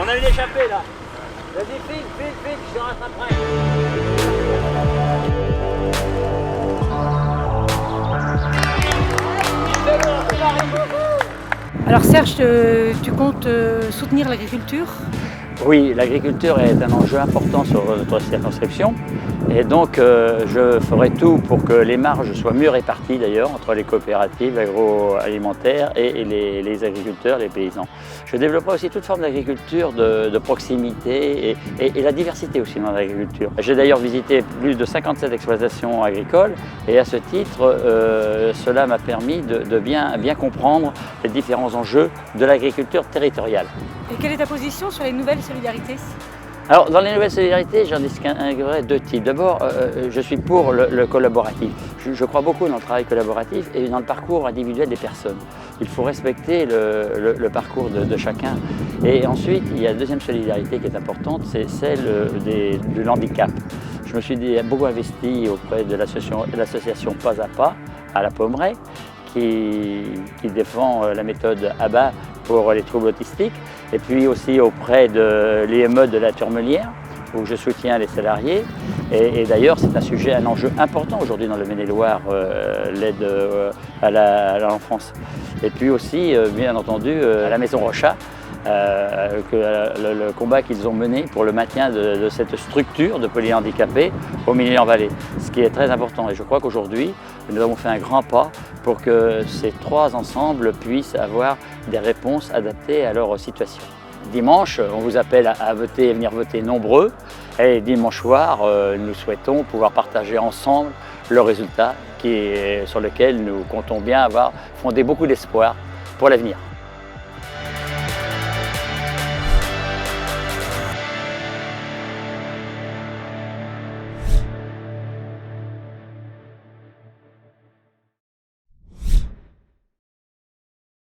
On a une échappée là. Vas-y, file, je te rattraperai. Alors Serge, tu comptes soutenir l'agriculture? Oui, l'agriculture est un enjeu important sur notre circonscription et donc je ferai tout pour que les marges soient mieux réparties d'ailleurs entre les coopératives agroalimentaires et les agriculteurs, les paysans. Je développerai aussi toute forme d'agriculture de proximité et la diversité aussi dans l'agriculture. J'ai d'ailleurs visité plus de 57 exploitations agricoles et à ce titre, cela m'a permis de bien comprendre les différents enjeux de l'agriculture territoriale. Et quelle est ta position sur les nouvelles solidarités? Alors, dans les nouvelles solidarités, j'en distinguerai deux types. D'abord, je suis pour le collaboratif. Je crois beaucoup dans le travail collaboratif et dans le parcours individuel des personnes. Il faut respecter le parcours de chacun. Et ensuite, il y a la deuxième solidarité qui est importante, c'est celle de l'handicap. Je me suis beaucoup investi auprès de l'association Pas à Pas, à la Pommeraye, qui défend la méthode ABA pour les troubles autistiques, et puis aussi auprès de l'IME de la Turmelière, où je soutiens les salariés. Et d'ailleurs, c'est un sujet, un enjeu important aujourd'hui dans le Maine-et-Loire, l'aide à l'enfance. Et puis aussi, bien entendu, à la Maison Rochat, le combat qu'ils ont mené pour le maintien de cette structure de polyhandicapés au Milieu-en-Vallée, ce qui est très important. Et je crois qu'aujourd'hui, nous avons fait un grand pas pour que ces trois ensembles puissent avoir des réponses adaptées à leur situation. Dimanche, on vous appelle à voter et venir voter nombreux. Et dimanche soir, nous souhaitons pouvoir partager ensemble le résultat sur lequel nous comptons bien avoir fondé beaucoup d'espoir pour l'avenir.